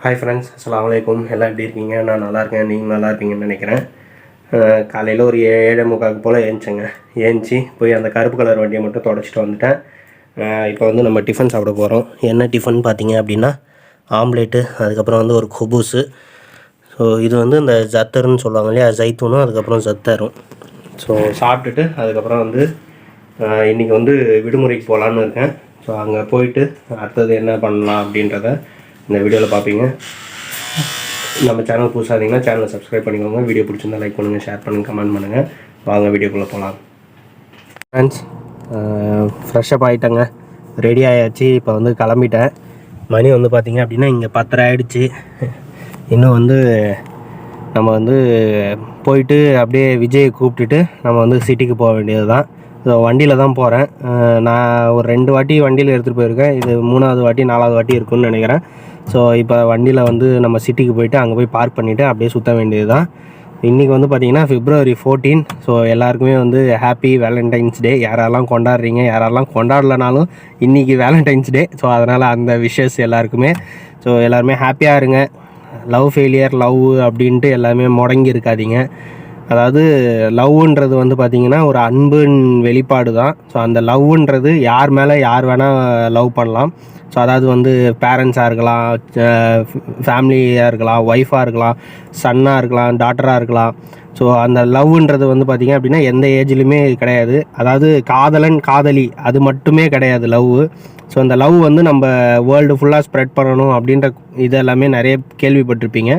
Hi friends, அஸ்ஸலாமு அலைக்கும். எல்லாம் எப்படி இருக்கீங்க? நான் நல்லா இருக்கேன், நீங்கள் நல்லா இருப்பீங்கன்னு நினைக்கிறேன். காலையில் ஒரு 7:45 போல் ஏஞ்சி போய் அந்த கருப்பு கலர் வண்டியை மட்டும் தொடச்சிட்டு வந்துட்டேன். இப்போ வந்து நம்ம டிஃபன் சாப்பிட போகிறோம். என்ன டிஃபன் பார்த்தீங்க அப்படின்னா ஆம்லேட்டு, அதுக்கப்புறம் வந்து ஒரு குபூஸு. ஸோ இது வந்து இந்த ஜத்தர்னு சொல்லுவாங்க இல்லையா, ஜைத்தூனும் அதுக்கப்புறம் ஜத்தரும். ஸோ சாப்பிட்டுட்டு அதுக்கப்புறம் வந்து இன்றைக்கி வந்து விடுமுறைக்கு போகலான்னு இருக்கேன். ஸோ அங்கே போயிட்டு அடுத்தது என்ன பண்ணலாம் அப்படின்றத இந்த வீடியோவில் பார்ப்பீங்க. நம்ம சேனல் புதுசாக இருந்தீங்கன்னா சேனலை சப்ஸ்கிரைப் பண்ணிக்கோங்க. வீடியோ பிடிச்சிருந்தா லைக் பண்ணுங்கள், ஷேர் பண்ணுங்கள், கமெண்ட் பண்ணுங்கள். வாங்க வீடியோக்குள்ளே போகலாம். ஃப்ரெண்ட்ஸ், ஃப்ரெஷ்ஷப் ஆகிட்டேங்க, ரெடி ஆயாச்சு. இப்போ வந்து கிளம்பிட்டேன். மணி வந்து பார்த்திங்க அப்படின்னா இங்கே 10:30 ஆகிடுச்சு. இன்னும் வந்து நம்ம வந்து போயிட்டு அப்படியே விஜயை கூப்பிட்டுட்டு நம்ம வந்து சிட்டிக்கு போக வேண்டியது தான். ஸோ வண்டியில் தான் போகிறேன். நான் ஒரு 2 வாட்டி வண்டியில் எடுத்துகிட்டு போயிருக்கேன். இது 3வது வாட்டி 4வது வாட்டி இருக்குன்னு நினைக்கிறேன். ஸோ இப்போ வண்டியில் வந்து நம்ம சிட்டிக்கு போயிட்டு அங்கே போய் பார்க் பண்ணிவிட்டு அப்படியே சுற்ற வேண்டியது தான். இன்றைக்கி வந்து பார்த்திங்கன்னா February 14. ஸோ எல்லாருக்குமே வந்து ஹாப்பி வேலண்டைன்ஸ் டே. யாரெல்லாம் கொண்டாடுறீங்க, யாரெல்லாம் கொண்டாடலனாலும் இன்றைக்கி வேலண்டைன்ஸ் டே. ஸோ அதனால் அந்த விஷஸ் எல்லாருக்குமே. ஸோ எல்லாருமே ஹாப்பியாக இருங்க. லவ் ஃபெயிலியர், லவ் அப்படின்ட்டு எல்லாமே முடங்கி இருக்காதீங்க. அதாவது லவ்ன்றது வந்து பார்த்திங்கன்னா ஒரு அன்பின் வெளிப்பாடு தான். ஸோ அந்த லவ்ன்றது யார் மேலே யார் வேணால் லவ் பண்ணலாம். ஸோ அதாவது வந்து பேரண்ட்ஸாக இருக்கலாம், ஃபேமிலியாக இருக்கலாம், ஒய்ஃபாக இருக்கலாம், சன்னாக இருக்கலாம், டாட்டராக இருக்கலாம். ஸோ அந்த லவ்ன்றது வந்து பார்த்திங்க அப்படின்னா எந்த ஏஜ்லையுமே கிடையாது. அதாவது காதலன் காதலி அது மட்டுமே கிடையாது லவ். ஸோ அந்த லவ் வந்து நம்ம வேர்ல்டு ஃபுல்லாக ஸ்ப்ரெட் பண்ணணும் அப்படின்ற இதெல்லாமே நிறைய கேள்விப்பட்டிருப்பீங்க.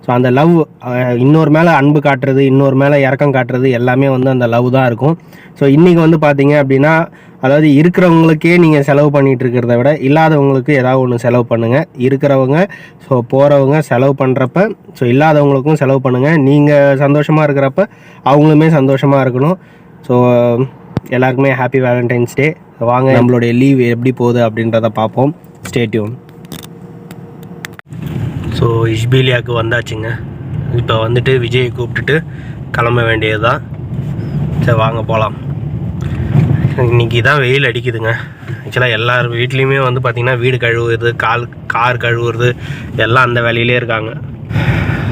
ஸோ அந்த லவ் இன்னொரு மேலே அன்பு காட்டுறது, இன்னொரு மேலே இறக்கம் காட்டுறது எல்லாமே வந்து அந்த லவ் தான் இருக்கும். ஸோ இன்றைக்கி வந்து பார்த்தீங்க அப்படின்னா அதாவது இருக்கிறவங்களுக்கே நீங்கள் செலவு பண்ணிகிட்டு இருக்கிறத விட இல்லாதவங்களுக்கு ஏதாவது ஒன்று செலவு பண்ணுங்கள். இருக்கிறவங்க ஸோ போகிறவங்க செலவு பண்ணுறப்ப ஸோ இல்லாதவங்களுக்கும் செலவு பண்ணுங்கள். நீங்கள் சந்தோஷமாக இருக்கிறப்ப அவங்களுமே சந்தோஷமாக இருக்கணும். ஸோ எல்லாருக்குமே ஹாப்பி வேலண்டைன்ஸ் டே. வாங்க நம்மளுடைய லீவ் எப்படி போகுது அப்படின்றத பார்ப்போம். Stay tune. ஸோ இஷ்பீலியாவுக்கு வந்தாச்சுங்க. இப்போ வந்துட்டு விஜயை கூப்பிட்டுட்டு கிளம்ப வேண்டியது தான். சரி வாங்க போகலாம். இன்றைக்கி தான் வெயில் அடிக்குதுங்க. ஆக்சுவலாக எல்லார் வீட்லேயுமே வந்து பார்த்திங்கன்னா வீடு கழுவுறது, கார் கழுவுறது எல்லாம் அந்த வேலையிலே இருக்காங்க.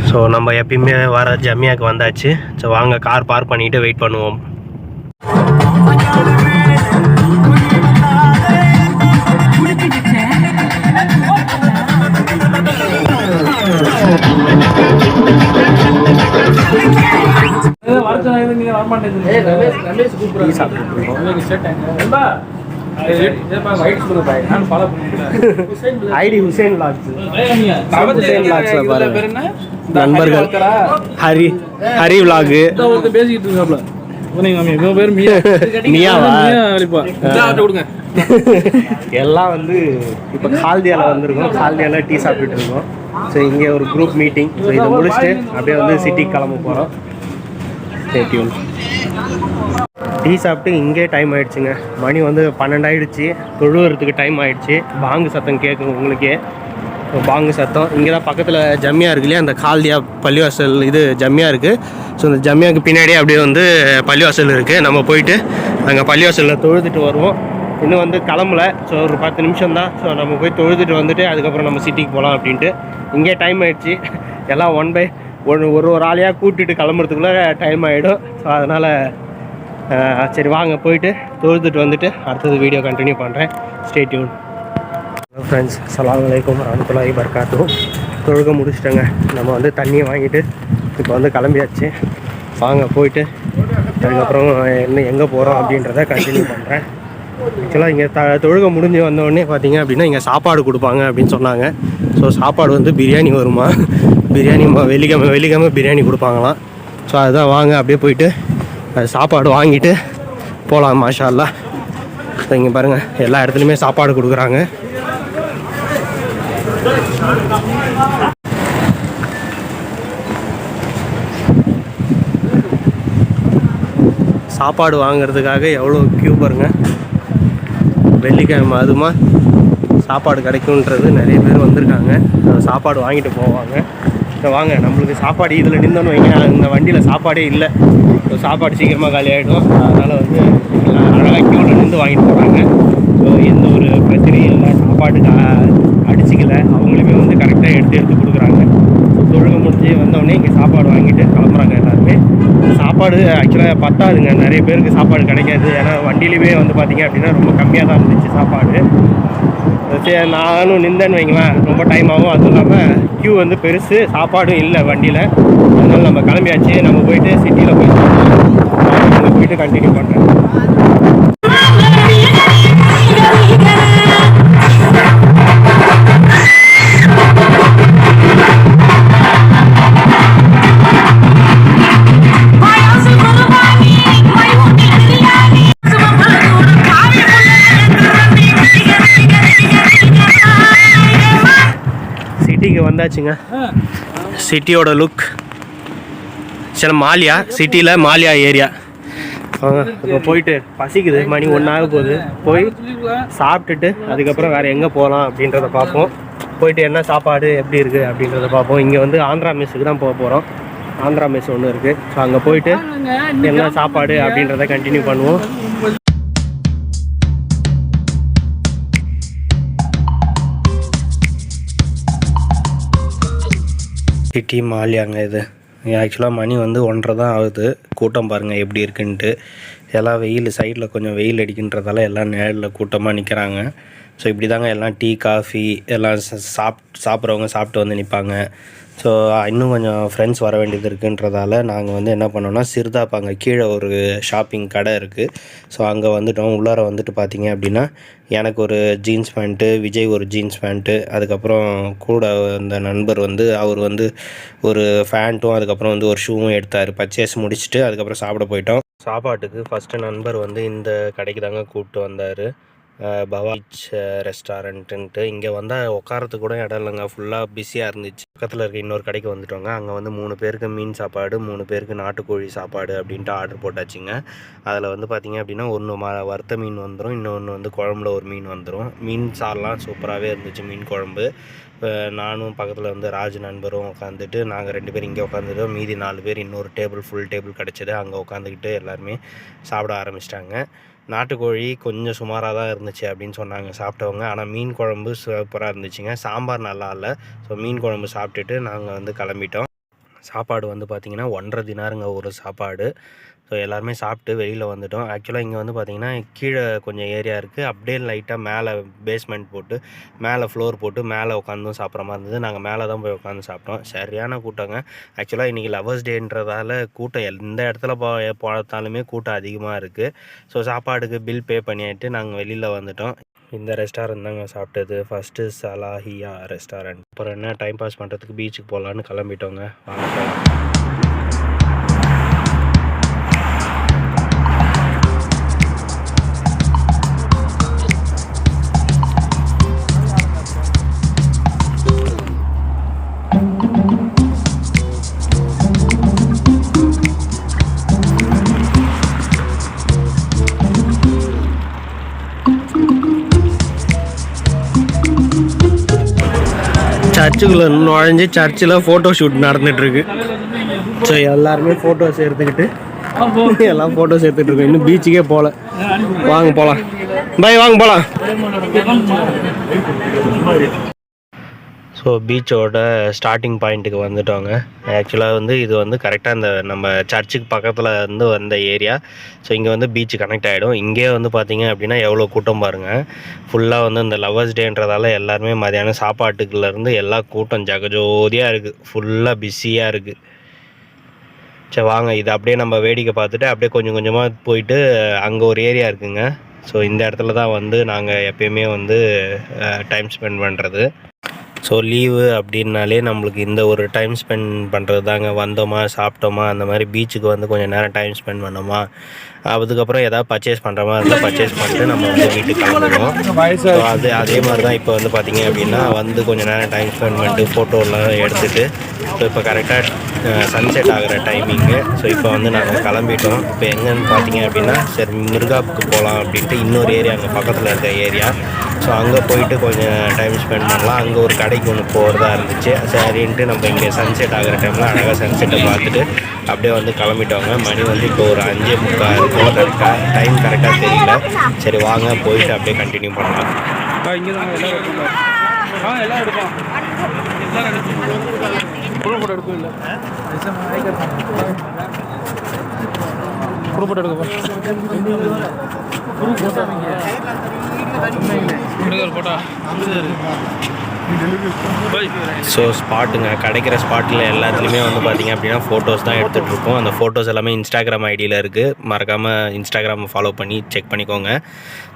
ஸோ நம்ம எப்பயுமே வர ஜமியாவுக்கு வந்தாச்சு. ஸோ வாங்க கார் பார்க் பண்ணிவிட்டு வெயிட் பண்ணுவோம். ஐடி ஹுசேன் நண்பர்கள் ஹரி விலாகு எல்லாம் வந்து இப்போ கால்தியாவில் வந்திருக்கோம். கால்தியாவில் டீ சாப்பிட்டுட்டு இருக்கோம். ஸோ இங்கே ஒரு குரூப் மீட்டிங். ஸோ இதை முடிச்சுட்டு அப்படியே வந்து சிட்டிக்கு கிளம்ப போகிறோம். டீ சாப்பிட்டு இங்கே டைம் ஆகிடுச்சுங்க. மணி வந்து 12 ஆகிடுச்சு. தொழுவுறதுக்கு டைம் ஆகிடுச்சு. பாங்கு சத்தம் கேட்குங்க உங்களுக்கே. பாங்கு சத்தம் இங்கே தான் பக்கத்தில் ஜம்மியா இருக்கு இல்லையா, அந்த கால்தியா பள்ளிவாசல் இது ஜம்மியா இருக்குது. ஸோ இந்த ஜம்மியாவுக்கு பின்னாடியே அப்படியே வந்து பள்ளிவாசல் இருக்குது. நம்ம போயிட்டு அங்கே பள்ளிவாசலில் தொழுதுட்டு வருவோம். இன்னும் வந்து கிளம்பல. ஸோ ஒரு 10 நிமிஷம் தான். ஸோ நம்ம போய் தொழுதுட்டு வந்துட்டு அதுக்கப்புறம் நம்ம சிட்டிக்கு போகலாம் அப்படின்ட்டு. இங்கே டைம் ஆகிடுச்சு. எல்லாம் ஒரு ஆளையாக கூட்டிகிட்டு கிளம்புறதுக்குள்ளே டைம் ஆகிடும். ஸோ அதனால் சரி வாங்க போயிட்டு தொழுதுட்டு வந்துட்டு அடுத்தது வீடியோ கண்டினியூ பண்ணுறேன். Stay tune. ஹலோ ஃப்ரெண்ட்ஸ், அஸ்ஸலாமு அலைக்கும் வரஹ்மத்துல்லாஹி வபரகாத்துஹு. தொழுக முடிச்சிட்டேங்க. நம்ம வந்து தண்ணியை வாங்கிட்டு இப்போ வந்து கிளம்பியாச்சு. வாங்க போயிட்டு அதுக்கப்புறம் எங்கே போகிறோம் அப்படின்றத கண்டினியூ பண்ணுறேன். ஆக்சுவலாக இங்கே தொழுக முடிஞ்சு வந்தோடனே பார்த்தீங்க அப்படின்னா இங்கே சாப்பாடு கொடுப்பாங்க அப்படின்னு சொன்னாங்க. ஸோ சாப்பாடு வந்து பிரியாணி வருமா, பிரியாணி வெள்ளிக்கிழமை பிரியாணி கொடுப்பாங்களாம். ஸோ அதுதான் வாங்க அப்படியே போயிட்டு அது சாப்பாடு வாங்கிட்டு போகலாம். மாஷா அல்லாஹ். ஸோ இங்கே பாருங்கள் எல்லா இடத்துலையுமே சாப்பாடு கொடுக்குறாங்க. சாப்பாடு வாங்கிறதுக்காக எவ்வளோ க்யூ பாருங்க. வெள்ளிக்கிழமை அதுமா சாப்பாடு கிடைக்குன்றது நிறைய பேர் வந்திருக்காங்க. சாப்பாடு வாங்கிட்டு போவாங்க. வாங்க நம்மளுக்கு சாப்பாடு இதில் நின்றோன்னு வைங்க, இந்த வண்டியில் சாப்பாடே இல்லை. ஸோ சாப்பாடு சீக்கிரமாக காலி ஆகிடும். அதனால் வந்து அழகாக க்யூவில் நின்று வாங்கிட்டு போகிறாங்க. ஸோ எந்த ஒரு பிரச்சனையும் இல்லை. சாப்பாட்டுக்கு அடிச்சிக்கல, அவங்களுமே வந்து கரெக்டாக எடுத்து கொடுக்குறாங்க. தொழுகை முடிஞ்சு வந்தோடனே இங்கே சாப்பாடு வாங்கிட்டு கிளம்புறாங்க எல்லாருமே. சாப்பாடு ஆக்சுவலாக பத்தாதுங்க, நிறைய பேருக்கு சாப்பாடு கிடைக்காது. ஏன்னா வண்டியிலுமே வந்து பார்த்திங்க அப்படின்னா ரொம்ப கம்மியாக தான் இருந்துச்சு சாப்பாடு. சரி நானும் நின்றேன்னு வைங்களேன், ரொம்ப டைம் ஆகும். அதுவும் இல்லாமல் க்யூ வந்து பெருசு, சாப்பாடும் இல்லை வண்டியில். அதனால நம்ம கிளம்பியாச்சு. நம்ம போயிட்டு சிட்டியில் போயிட்டு கண்டினியூ பண்ணுறேன். சிட்டிக்கு வந்தாச்சுங்க. சிட்டியோட லுக் சில மாலியா, சிட்டியில் மாலியா ஏரியா. இப்போ போயிட்டு பசிக்குது, மணி 1 ஆக போகுது. போய் சாப்பிட்டுட்டு அதுக்கப்புறம் வேறு எங்கே போகலாம் அப்படின்றத பார்ப்போம். போயிட்டு என்ன சாப்பாடு எப்படி இருக்குது அப்படின்றத பார்ப்போம். இங்கே வந்து ஆந்திரா மெஸ்ஸுக்கு தான் போக போகிறோம். ஆந்திரா மெஸ் ஒன்று இருக்குது. ஸோ அங்கே போயிட்டு என்ன சாப்பாடு அப்படின்றத கண்டினியூ பண்ணுவோம். சிட்டி மாலியாங்க இது. ஆக்சுவலாக மணி வந்து 1:30 தான் ஆகுது. கூட்டம் பாருங்கள் எப்படி இருக்குன்ட்டு. எல்லாம் வெயில், சைடில் கொஞ்சம் வெயில் அடிக்கின்றதால எல்லாம் நேரில் கூட்டமாக நிற்கிறாங்க. ஸோ இப்படி தாங்க எல்லாம் டீ காஃபி எல்லாம் சாப்பிட்றவங்க சாப்பிட்டு வந்து நிற்பாங்க. ஸோ இன்னும் கொஞ்சம் ஃப்ரெண்ட்ஸ் வர வேண்டியது இருக்குன்றதால நாங்கள் வந்து என்ன பண்ணோன்னா, சிறுதாப்பு அங்கே கீழே ஒரு ஷாப்பிங் கடை இருக்குது. ஸோ அங்கே வந்துட்டோம். உள்ளார வந்துட்டு பார்த்தீங்க அப்படின்னா எனக்கு ஒரு ஜீன்ஸ் பேண்ட்டு, விஜய் ஒரு ஜீன்ஸ் பேண்ட்டு, அதுக்கப்புறம் கூட அந்த நண்பர் வந்து அவர் வந்து ஒரு ஃபேண்ட்டும் அதுக்கப்புறம் வந்து ஒரு ஷூவும் எடுத்தார். பர்ச்சேஸ் முடிச்சுட்டு அதுக்கப்புறம் சாப்பிட போயிட்டோம். சாப்பாட்டுக்கு ஃபஸ்ட்டு நண்பர் வந்து இந்த கடைக்கு தாங்க கூப்பிட்டு வந்தார். பவாச் ரெஸ்டாரண்ட்டுன்ட்டு. இங்கே வந்தால் உட்காரத்துக்கு கூட இடம் இல்லைங்க, ஃபுல்லாக பிஸியாக இருந்துச்சு. பக்கத்தில் இருக்க இன்னொரு கடைக்கு வந்துட்டோங்க. அங்கே வந்து 3 பேருக்கு மீன் சாப்பாடு, 3 பேருக்கு நாட்டுக்கோழி சாப்பாடு அப்படின்ட்டு ஆர்டர் போட்டாச்சுங்க. அதில் வந்து பார்த்திங்க அப்படின்னா ஒன்று வறுத்த மீன் வந்துடும், இன்னொன்று வந்து குழம்புல ஒரு மீன் வந்துடும். மீன் சாரெலாம் சூப்பராகவே இருந்துச்சு. மீன் குழம்பு நானும் பக்கத்தில் வந்து ராஜ் நண்பரும் உட்காந்துட்டு நாங்கள் 2 பேர் இங்கே உட்காந்துட்டோம். மீதி 4 பேர் இன்னொரு டேபிள், ஃபுல் டேபிள் கிடச்சிது. அங்கே உட்காந்துக்கிட்டு எல்லாருமே சாப்பிட ஆரம்பிச்சிட்டாங்க. நாட்டுக்கோழி கொஞ்சம் சுமாராக தான் இருந்துச்சு அப்படின்னு சொன்னாங்க சாப்பிட்டவங்க. ஆனால் மீன் குழம்பு சூப்பராக இருந்துச்சுங்க. சாம்பார் நல்லா இல்லை. ஸோ மீன் குழம்பு சாப்பிட்டுட்டு நாங்கள் வந்து கிளம்பிட்டோம். சாப்பாடு வந்து பார்த்திங்கன்னா 1.5 தினாருங்க ஒரு சாப்பாடு. ஸோ எல்லாருமே சாப்பிட்டு வெளியில் வந்துட்டோம். ஆக்சுவலாக இங்கே வந்து பார்த்திங்கன்னா கீழே கொஞ்சம் ஏரியா இருக்குது. அப்படியே லைட்டாக மேலே பேஸ்மெண்ட் போட்டு மேலே ஃப்ளோர் போட்டு மேலே உட்காந்தும் சாப்பிட்ற மாதிரி இருந்தது. நாங்கள் மேலே தான் போய் உட்காந்து சாப்பிட்டோம். சரியான கூட்டங்க. ஆக்சுவலாக இன்றைக்கி லவர்ஸ் டேன்றதால கூட்டம் எந்த இடத்துல பார்த்தாலுமே கூட்டம் அதிகமாக இருக்குது. ஸோ சாப்பாடுக்கு பில் பே பண்ணிட்டு நாங்கள் வெளியில் வந்துட்டோம். இந்த ரெஸ்டாரண்ட் தாங்க சாப்பிட்டது. First Salahiya restaurant. அப்புறம் என்ன டைம் பாஸ் பண்ணுறதுக்கு பீச்சுக்கு போகலான்னு கிளம்பிட்டோங்க. வாங்க. சர்ச்சுக்குள்ளே நுழைஞ்சு சர்ச்சில் ஃபோட்டோ ஷூட் நடந்துகிட்ருக்கு. ஸோ எல்லாருமே ஃபோட்டோஸ் எடுத்துக்கிட்டு எல்லாம் ஃபோட்டோஸ் எடுத்துகிட்ருக்கோம். இன்னும் பீச்சுக்கே போகல. வாங்க போகலாம். பாய், வாங்க போகலாம். ஸோ பீச்சோட ஸ்டார்டிங் பாயிண்ட்டுக்கு வந்துட்டோங்க. ஆக்சுவலாக வந்து இது வந்து கரெக்டாக இந்த நம்ம சர்ச்சுக்கு பக்கத்தில் வந்து வந்த ஏரியா. ஸோ இங்கே வந்து பீச்சு கனெக்ட் ஆகிடும். இங்கே வந்து பார்த்திங்க அப்படின்னா எவ்வளோ கூட்டம் பாருங்கள். ஃபுல்லாக வந்து இந்த லவர்ஸ் டேன்றதால எல்லாருமே மதியானம் சாப்பாட்டுக்குள்ளேருந்து எல்லா கூட்டம் ஜகஜோதியாக இருக்குது. ஃபுல்லாக பிஸியாக இருக்குது. சரி வாங்க, இது அப்படியே நம்ம வேடிக்கை பார்த்துட்டு அப்படியே கொஞ்சம் கொஞ்சமாக போயிட்டு அங்கே ஒரு ஏரியா இருக்குங்க. ஸோ இந்த இடத்துல தான் வந்து நாங்கள் எப்பயுமே வந்து டைம் ஸ்பெண்ட் பண்ணுறது. ஸோ லீவு அப்படின்னாலே நம்மளுக்கு இந்த ஒரு டைம் ஸ்பெண்ட் பண்ணுறது தாங்க. வந்தோமா, சாப்பிட்டோமா, அந்த மாதிரி பீச்சுக்கு வந்து கொஞ்சம் நேரம் டைம் ஸ்பெண்ட் பண்ணோமா, அதுக்கப்புறம் எதாவது பர்ச்சேஸ் பண்ணுற மாதிரி இருந்தால் பர்ச்சேஸ் பண்ணிட்டு நம்ம வந்து வீட்டுக்கு கிளம்புவோம். ஸோ அதே மாதிரி தான் இப்போ வந்து பார்த்திங்க அப்படின்னா வந்து கொஞ்சம் நேரம் டைம் ஸ்பெண்ட் பண்ணிட்டு ஃபோட்டோலாம் எடுத்துகிட்டு ஸோ இப்போ கரெக்டாக சன்செட் ஆகிற டைமிங்கு. ஸோ இப்போ வந்து நாங்கள் கிளம்பிட்டோம். இப்போ எங்கேன்னு பார்த்தீங்க அப்படின்னா சரி மிர்காப்புக்கு போகலாம் அப்படின்ட்டு இன்னொரு ஏரியா அங்கே பக்கத்தில் இருக்க ஏரியா. ஸோ அங்கே போயிட்டு கொஞ்சம் டைம் ஸ்பெண்ட் பண்ணலாம். அங்கே ஒரு கடைக்கு ஒன்று போகிறதா இருந்துச்சு. சரின்ட்டு நம்ம இங்கே சன்செட் ஆகிற டைமில் அழகாக சன்செட்டை பார்த்துட்டு அப்படியே வந்து கிளம்பிட்டோங்க. மணி வந்து இப்போ ஒரு 5:45 இருக்கும். டைம் கரெக்டாக தெரியல. சரி வாங்க போயிட்டு அப்படியே கண்டினியூ பண்ணலாம். எல்லாம் எடுப்போம். குழு போட்டோ எடுக்கும் இல்லை குழு போட்டோ எடுக்கப்போ போட்டோ ஸோ ஸ்பாட்டுங்க கிடைக்கிற ஸ்பாட்டில் எல்லாத்துலேயுமே வந்து பார்த்திங்க அப்படின்னா ஃபோட்டோஸ் தான் எடுத்துகிட்டு இருக்கோம். அந்த ஃபோட்டோஸ் எல்லாமே இன்ஸ்டாகிராம் ஐடியில் இருக்குது. மறக்காமல் இன்ஸ்டாகிராமை ஃபாலோ பண்ணி செக் பண்ணிக்கோங்க.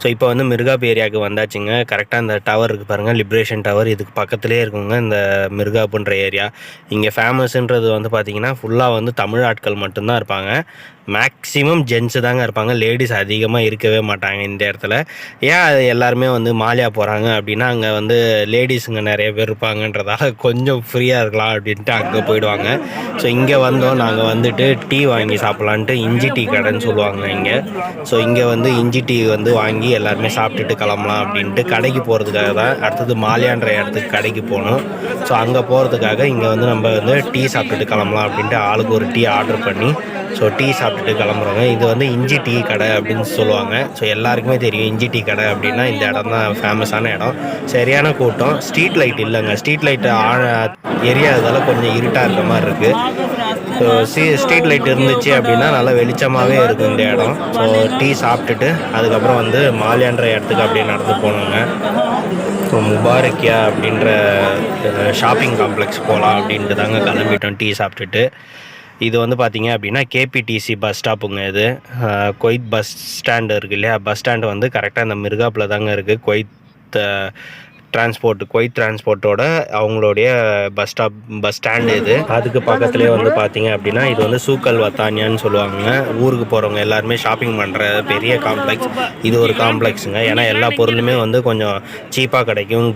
ஸோ இப்போ வந்து மிர்காப் ஏரியாவுக்கு வந்தாச்சுங்க. கரெக்டாக இந்த டவர் இருக்குது பாருங்கள், லிப்ரேஷன் டவர். இதுக்கு பக்கத்துலேயே இருக்குங்க இந்த மிர்காப்புன்ற ஏரியா. இங்கே ஃபேமஸ்ன்றது வந்து பார்த்திங்கன்னா ஃபுல்லாக வந்து தமிழ் ஆட்கள் மட்டும்தான் இருப்பாங்க. மேக்ஸிமம் ஜென்ஸு தாங்க இருப்பாங்க. லேடிஸ் அதிகமாக இருக்கவே மாட்டாங்க இந்த இடத்துல. ஏன் அது எல்லாருமே வந்து மாலியா போகிறாங்க அப்படின்னா அங்கே வந்து லேடிஸுங்க நிறைய பேர் இருப்பாங்கன்றதால கொஞ்சம் ஃப்ரீயாக இருக்கலாம் அப்படின்ட்டு அங்கே போயிடுவாங்க. ஸோ இங்கே வந்தோம் நாங்கள் வந்துட்டு டீ வாங்கி சாப்பிட்லான்ட்டு இஞ்சி டீ கடைன்னு சொல்லுவாங்க இங்கே. ஸோ இங்கே வந்து இஞ்சி டீ வந்து வாங்கி எல்லாருமே சாப்பிட்டுட்டு கிளம்பலாம் அப்படின்ட்டு கடைக்கு போகிறதுக்காக தான். அடுத்தது மாலியான்ற இடத்துக்கு கடைக்கு போகணும். ஸோ அங்கே போகிறதுக்காக இங்கே வந்து நம்ம வந்து டீ சாப்பிட்டுட்டு கிளம்பலாம் அப்படின்ட்டு ஆளுக்கு ஒரு டீ ஆர்டர் பண்ணி ஸோ டீ சாப்பிட்டுட்டு கிளம்புறோங்க. இது வந்து இஞ்சி டீ கடை அப்படின்னு சொல்லுவாங்க. ஸோ எல்லாருக்குமே தெரியும் இஞ்சி டீ கடை அப்படின்னா இந்த இடம் தான் ஃபேமஸான இடம். சரியான கூட்டம். ஸ்ட்ரீட் லைட் இல்லைங்க. ஸ்ட்ரீட் லைட்டு எரியாததால் கொஞ்சம் இருட்டாக இருக்கிற மாதிரி இருக்குது. ஸோ ஸ்ட்ரீட் லைட் இருந்துச்சு அப்படின்னா நல்லா வெளிச்சமாகவே இருக்கும் இந்த இடம். ஸோ டீ சாப்பிட்டுட்டு அதுக்கப்புறம் வந்து மாலியான்ற இடத்துக்கு அப்படியே நடந்து போனோங்க. ஸோ முபாரக்கியா அப்படின்ற ஷாப்பிங் காம்ப்ளெக்ஸ் போகலாம் அப்படின்ட்டு தாங்க கிளம்பிட்டோம் டீ சாப்பிட்டுட்டு. இது வந்து பார்த்திங்க அப்படின்னா கேபிடிசி பஸ் ஸ்டாப்புங்க. இது குவைத் பஸ் ஸ்டாண்டு இருக்குது இல்லையா, பஸ் ஸ்டாண்டு வந்து கரெக்டாக இந்த மிர்காப்பில் தாங்க இருக்குது. குவைத் டிரான்ஸ்போர்ட்டோட அவங்களுடைய பஸ் ஸ்டாண்டு இது. அதுக்கு பக்கத்துலேயே வந்து பார்த்திங்க அப்படின்னா இது வந்து சூக்கல் வத்தானியான்னு சொல்லுவாங்க. ஊருக்கு போகிறவங்க எல்லாருமே ஷாப்பிங் பண்ணுற பெரிய காம்ப்ளெக்ஸ் இது ஒரு காம்ப்ளெக்ஸுங்க. ஏன்னா எல்லா பொருளுமே வந்து கொஞ்சம் சீப்பாக கிடைக்கும்.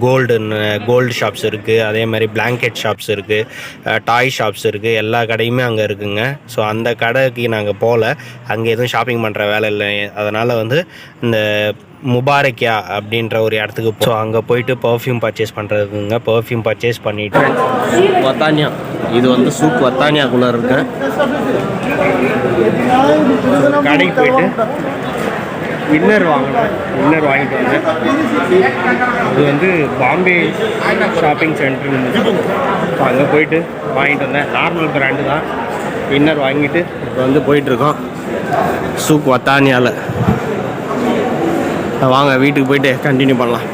கோல்டு ஷாப்ஸ் இருக்குது, அதே மாதிரி பிளாங்கெட் ஷாப்ஸ் இருக்குது, டாய் ஷாப்ஸ் இருக்குது, எல்லா கடையுமே அங்கே இருக்குங்க. ஸோ அந்த கடைக்கு நாங்கள் போகல, அங்கே எதுவும் ஷாப்பிங் பண்ணுற வேலை இல்லை. அதனால் வந்து இந்த முபாரக்கியா அப்படின்ற ஒரு இடத்துக்கு ஸோ அங்கே போயிட்டு பர்ஃப்யூம் பர்ச்சேஸ் பண்ணுறதுங்க. பர்ஃப்யூம் பர்ச்சேஸ் பண்ணிவிட்டு வத்தானியா, இது வந்து சூக் வத்தானியாக்குள்ளே இருக்கேன். கடைக்கு போயிட்டு இன்னர் வாங்கிட்டு வந்தேன். அது வந்து பாம்பே ஷாப்பிங் சென்டர் இருந்துச்சு. ஸோ அங்கே போயிட்டு வாங்கிட்டு வந்தேன். நார்மல் பிராண்டு தான். இன்னர் வாங்கிட்டு இப்போ வந்து போயிட்டுருக்கோம் சூக் வத்தானியாவில். வாங்க வீட்டுக்கு போயிட்டு கண்டினியூ பண்ணலாம்.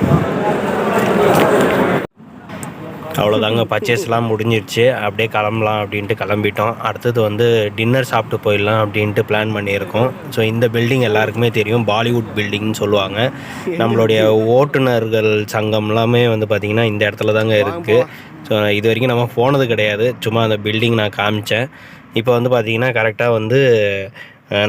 அவ்வளோதாங்க, பர்ச்சேஸ்லாம் முடிஞ்சிருச்சு. அப்படியே கிளம்பலாம் அப்படின்ட்டு கிளம்பிட்டோம். அடுத்தது வந்து டின்னர் சாப்பிட்டு போயிடலாம் அப்படின்ட்டு பிளான் பண்ணியிருக்கோம். ஸோ இந்த பில்டிங் எல்லாருக்குமே தெரியும், பாலிவுட் பில்டிங்னு சொல்லுவாங்க. நம்மளுடைய ஓட்டுநர்கள் சங்கம் எல்லாமே வந்து பார்த்திங்கன்னா இந்த இடத்துல தாங்க இருக்குது. ஸோ இது வரைக்கும் நம்ம போனது கிடையாது, சும்மா அந்த பில்டிங் நான் காமிச்சேன். இப்போ வந்து பார்த்திங்கன்னா கரெக்டாக வந்து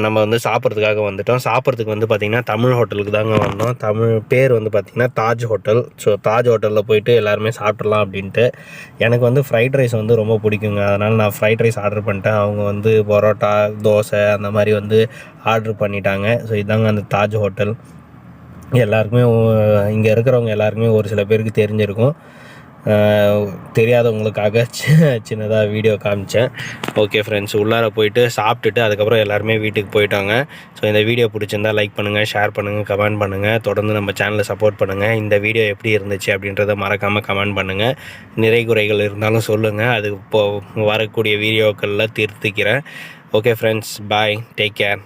நம்ம வந்து சாப்பிட்றதுக்காக வந்துட்டோம். சாப்பிட்றதுக்கு வந்து பார்த்திங்கன்னா தமிழ் ஹோட்டலுக்கு தாங்க வந்தோம். தமிழ் பேர் வந்து பார்த்திங்கன்னா தாஜ் ஹோட்டல். ஸோ தாஜ் ஹோட்டலில் போயிட்டு எல்லாருமே சாப்பிட்றலாம் அப்படின்ட்டு. எனக்கு வந்து ஃப்ரைட் ரைஸ் வந்து ரொம்ப பிடிக்குங்க. அதனால் நான் ஃப்ரைட் ரைஸ் ஆர்டர் பண்ணிட்டேன். அவங்க வந்து பரோட்டா, தோசை அந்த மாதிரி வந்து ஆர்டர் பண்ணிட்டாங்க. ஸோ இதாங்க அந்த தாஜ் ஹோட்டல். எல்லாருக்குமே இங்கே இருக்கிறவங்க எல்லாருக்குமே ஒரு சில பேருக்கு தெரிஞ்சிருக்கும். தெரியாதவங்களுக்காக சின்னதாக வீடியோ காமிச்சேன். ஓகே ஃப்ரெண்ட்ஸ், உள்ளார போயிட்டு சாப்பிட்டுட்டு அதுக்கப்புறம் எல்லாருமே வீட்டுக்கு போயிட்டாங்க. ஸோ இந்த வீடியோ பிடிச்சிருந்தால் லைக் பண்ணுங்கள், ஷேர் பண்ணுங்கள், கமெண்ட் பண்ணுங்கள். தொடர்ந்து நம்ம சேனலை சப்போர்ட் பண்ணுங்கள். இந்த வீடியோ எப்படி இருந்துச்சு அப்படின்றத மறக்காமல் கமெண்ட் பண்ணுங்கள். நிறை குறைகள் இருந்தாலும் சொல்லுங்கள், அது இப்போது வரக்கூடிய வீடியோக்களில் திருத்திக்கிறேன். ஓகே ஃப்ரெண்ட்ஸ், பாய், டேக் கேர்.